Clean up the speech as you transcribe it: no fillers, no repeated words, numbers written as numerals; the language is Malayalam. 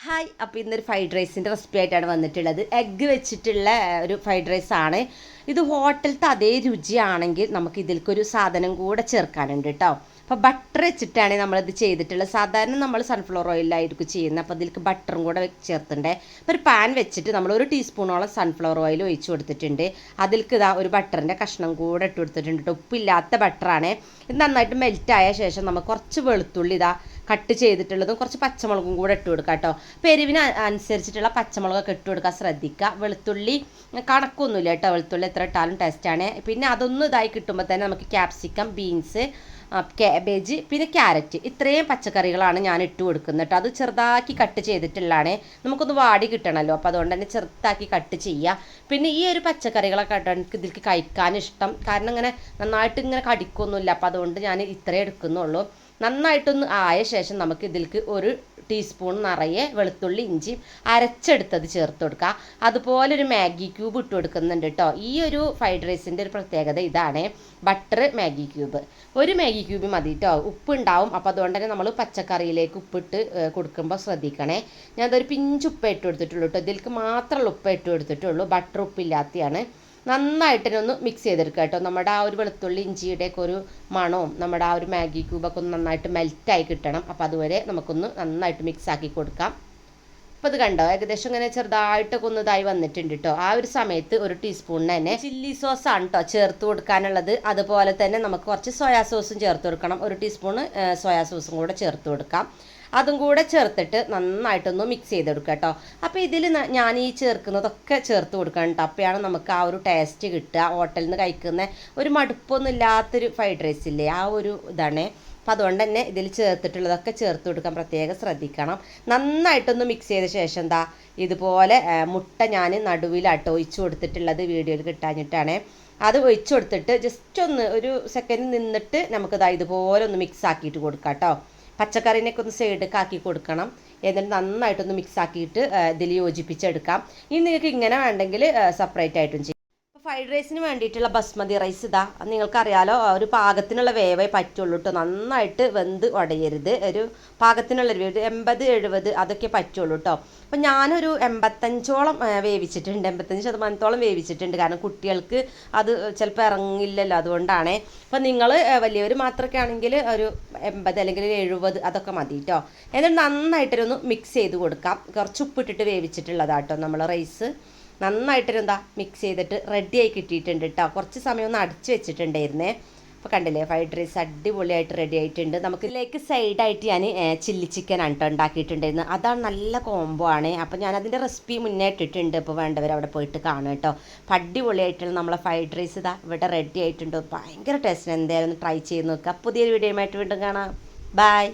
ഹായ്, അപ്പോൾ ഇന്നൊരു ഫ്രൈഡ് റൈസിൻ്റെ റെസിപ്പി ആയിട്ടാണ് വന്നിട്ടുള്ളത്. എഗ്ഗ് വെച്ചിട്ടുള്ള ഒരു ഫ്രൈഡ് റൈസ് ആണ് ഇത്. ഹോട്ടലത്തെ അതേ രുചിയാണെങ്കിൽ നമുക്ക് ഇതിൽക്കൊരു സാധനം കൂടെ ചേർക്കാനുണ്ട് കേട്ടോ. അപ്പോൾ ബട്ടർ വെച്ചിട്ടാണ് നമ്മളിത് ചെയ്തിട്ടുള്ളത്. സാധാരണ നമ്മൾ സൺഫ്ലവർ ഓയിലായിരിക്കും ചെയ്യുന്നത്. അപ്പോൾ ഇതിലേക്ക് ബട്ടറും കൂടെ ചേർത്തിട്ടുണ്ട്. അപ്പോൾ ഒരു പാൻ വെച്ചിട്ട് നമ്മൾ 1 ടീസ്പൂണോളം സൺഫ്ലവർ ഓയിൽ ഒഴിച്ച് കൊടുത്തിട്ടുണ്ട്. അതിലേക്ക് ഇതാ ഒരു ബട്ടറിൻ്റെ കഷ്ണം കൂടെ ഇട്ട് കൊടുത്തിട്ടുണ്ട്. ഉപ്പില്ലാത്ത ബട്ടറാണ് ഇത്. നന്നായിട്ട് മെൽറ്റായ ശേഷം നമുക്ക് കുറച്ച് വെളുത്തുള്ളി ഇതാ കട്ട് ചെയ്തിട്ടുള്ളതും കുറച്ച് പച്ചമുളകും കൂടെ ഇട്ട് കൊടുക്കുക കേട്ടോ. പെരുവിന് അനുസരിച്ചിട്ടുള്ള പച്ചമുളകൊക്കെ ഇട്ട് കൊടുക്കാൻ ശ്രദ്ധിക്കുക. വെളുത്തുള്ളി കണക്കൊന്നുമില്ല കേട്ടോ, വെളുത്തുള്ളി എത്ര ഇട്ടാലും ടേസ്റ്റാണ്. പിന്നെ അതൊന്നും ഇതായി കിട്ടുമ്പോൾ തന്നെ നമുക്ക് ക്യാപ്സിക്കം, ബീൻസ്, കാബേജ്, പിന്നെ ക്യാരറ്റ്, ഇത്രയും പച്ചക്കറികളാണ് ഞാൻ ഇട്ട് കൊടുക്കുന്നത് കേട്ടോ. അത് ചെറുതാക്കി കട്ട് ചെയ്തിട്ടുള്ളതാണ്. നമുക്കൊന്ന് വാടി കിട്ടണമല്ലോ, അപ്പോൾ അതുകൊണ്ട് തന്നെ ചെറുതാക്കി കട്ട് ചെയ്യുക. പിന്നെ ഈ ഒരു പച്ചക്കറികളൊക്കെ എനിക്ക് ഇതിലേക്ക് കഴിക്കാൻ ഇഷ്ടം, കാരണം ഇങ്ങനെ നന്നായിട്ട് ഇങ്ങനെ കടിക്കൊന്നുമില്ല. അപ്പോൾ അതുകൊണ്ട് ഞാൻ ഇത്രയും എടുക്കുന്നുള്ളൂ. നന്നായിട്ടൊന്ന് ആയ ശേഷം നമുക്ക് ഇതിലേക്ക് 1 ടീസ്പൂൺ നിറയെ വെളുത്തുള്ളി ഇഞ്ചി അരച്ചെടുത്തത് ചേർത്ത് കൊടുക്കുക. അതുപോലെ ഒരു മാഗി ക്യൂബ് ഇട്ട് കൊടുക്കുന്നുണ്ട് കേട്ടോ. ഈ ഒരു ഫ്രൈഡ് റൈസിൻ്റെ ഒരു പ്രത്യേകത ഇതാണ്, butter Maggi cube. 1 Maggi cube മതി കേട്ടോ. ഉപ്പ് ഉണ്ടാവും, അപ്പോൾ അതുകൊണ്ട് തന്നെ നമ്മൾ പച്ചക്കറിയിലേക്ക് ഉപ്പിട്ട് കൊടുക്കുമ്പോൾ ശ്രദ്ധിക്കണേ. ഞാൻ അതൊരു പിഞ്ച് ഉപ്പ് ഇട്ട് കൊടുത്തിട്ടുള്ളൂ കേട്ടോ. ഇതിലേക്ക് മാത്രമുള്ള ഉപ്പ് ഇട്ട് കൊടുത്തിട്ടുള്ളൂ. ബട്ടർ ഉപ്പില്ലാത്തതാണ്. നന്നായിട്ട് ഒന്ന് മിക്സ് ചെയ്തെടുക്കുക കേട്ടോ. നമ്മുടെ ആ ഒരു വെളുത്തുള്ളി ഇഞ്ചിയുടെയൊക്കെ ഒരു മണവും നമ്മുടെ ആ ഒരു മാഗി ക്യൂബൊക്കെ ഒന്ന് നന്നായിട്ട് മെൽറ്റായി കിട്ടണം. അപ്പോൾ അതുവരെ നമുക്കൊന്ന് നന്നായിട്ട് മിക്സ് ആക്കി കൊടുക്കാം. അപ്പോൾ ഇത് കണ്ടോ, ഏകദേശം ഇങ്ങനെ ചെറുതായിട്ടൊക്കെ ഒന്ന് ഇതായി വന്നിട്ടുണ്ട് കേട്ടോ. ആ ഒരു സമയത്ത് 1 ടീസ്പൂണിന് തന്നെ ചില്ലി സോസാണ് കേട്ടോ ചേർത്ത് കൊടുക്കാനുള്ളത്. അതുപോലെ തന്നെ നമുക്ക് കുറച്ച് സോയാ സോസും ചേർത്ത് കൊടുക്കണം. 1 ടീസ്പൂണ് സോയാ സോസും കൂടെ ചേർത്ത് കൊടുക്കാം. അതും കൂടെ ചേർത്തിട്ട് നന്നായിട്ടൊന്ന് മിക്സ് ചെയ്തെടുക്കുക കേട്ടോ. അപ്പോൾ ഇതിൽ ഞാൻ ഈ ചേർക്കുന്നതൊക്കെ ചേർത്ത് കൊടുക്കണം കേട്ടോ. അപ്പോഴാണ് നമുക്ക് ആ ഒരു ടേസ്റ്റ് കിട്ടുക. ഹോട്ടലിൽ നിന്ന് കഴിക്കുന്ന ഒരു മടുപ്പൊന്നും ഇല്ലാത്തൊരു ഫ്രൈഡ് റൈസ് ഇല്ലേ, ആ ഒരു ഇതാണ്. അപ്പോൾ അതുകൊണ്ട് തന്നെ ഇതിൽ ചേർത്തിട്ടുള്ളതൊക്കെ ചേർത്ത് കൊടുക്കാൻ പ്രത്യേകം ശ്രദ്ധിക്കണം. നന്നായിട്ടൊന്ന് മിക്സ് ചെയ്ത ശേഷം എന്താ ഇതുപോലെ മുട്ട ഞാൻ നടുവിലാട്ടോ ഒഴിച്ചു കൊടുത്തിട്ടുള്ളത്, വീഡിയോയിൽ കിട്ടാഞ്ഞിട്ടാണ്. അത് ഒഴിച്ചു കൊടുത്തിട്ട് ജസ്റ്റ് ഒന്ന് ഒരു സെക്കൻഡ് നിന്നിട്ട് നമുക്കിതാ ഇതുപോലെ ഒന്ന് മിക്സ് ആക്കിയിട്ട് കൊടുക്കാം കേട്ടോ. പച്ചക്കറിനൊക്കെ ഒന്ന് സൈഡൊക്കെ ആക്കി കൊടുക്കണം. എന്നിട്ട് നന്നായിട്ടൊന്ന് മിക്സ് ആക്കിയിട്ട് ഇതിൽ യോജിപ്പിച്ചെടുക്കാം. ഇനി നിങ്ങൾക്ക് ഇങ്ങനെ വേണ്ടെങ്കിൽ സെപ്പറേറ്റ് ആയിട്ടും ചെയ്യും. ഫ്രൈഡ് റൈസിന് വേണ്ടിയിട്ടുള്ള ബസ്മതി റൈസ് ഇതാ നിങ്ങൾക്കറിയാലോ, ഒരു പാകത്തിനുള്ള വേവേ പറ്റുള്ളൂ കേട്ടോ. നന്നായിട്ട് വെന്ത് ഉടയരുത്. ഒരു പാകത്തിനുള്ള ഒരു 80-70 അതൊക്കെ പറ്റുള്ളൂ കേട്ടോ. അപ്പം ഞാനൊരു 85ഓളം വേവിച്ചിട്ടുണ്ട്, 85% വേവിച്ചിട്ടുണ്ട്. കാരണം കുട്ടികൾക്ക് അത് ചിലപ്പോൾ ഇറങ്ങില്ലല്ലോ, അതുകൊണ്ടാണ്. അപ്പം നിങ്ങൾ വലിയവർ മാത്രമൊക്കെ ആണെങ്കിൽ ഒരു 80 അല്ലെങ്കിൽ 70 അതൊക്കെ മതി കേട്ടോ. എന്നിട്ട് നന്നായിട്ടൊന്ന് മിക്സ് ചെയ്ത് കൊടുക്കാം. കുറച്ച് ഉപ്പിട്ടിട്ട് വേവിച്ചിട്ടുള്ളതാട്ടോ നമ്മൾ റൈസ്. നന്നായിട്ടൊരു മിക്സ് ചെയ്തിട്ട് റെഡിയായി കിട്ടിയിട്ടുണ്ട് കേട്ടോ. കുറച്ച് സമയം ഒന്ന് അടച്ച് വെച്ചിട്ടുണ്ടായിരുന്നേ. അപ്പോൾ കണ്ടില്ലേ, ഫ്രൈഡ് റൈസ് അടിപൊളിയായിട്ട് റെഡി ആയിട്ടുണ്ട്. നമുക്ക് ഇതിലേക്ക് സൈഡായിട്ട് ഞാൻ ചില്ലി ചിക്കനാണ് കേട്ടോ ഉണ്ടാക്കിയിട്ടുണ്ടായിരുന്നത്. അതാണ് നല്ല കോംബോ ആണ്. അപ്പോൾ ഞാനതിൻ്റെ റെസിപ്പി മുന്നേ ഇട്ടിട്ടുണ്ട്. ഇപ്പോൾ വേണ്ടവർ അവിടെ പോയിട്ട് കാണും കേട്ടോ. അപ്പോൾ അടിപൊളിയായിട്ടുള്ള നമ്മളെ ഫ്രൈഡ് റൈസ് ഇതാ ഇവിടെ റെഡി ആയിട്ടുണ്ട്. ഭയങ്കര ടേസ്റ്റ്. എന്തായാലും ഒന്ന് ട്രൈ ചെയ്ത് നോക്കുക. പുതിയൊരു വീഡിയോയുമായിട്ട് വീണ്ടും കാണാം. ബൈ.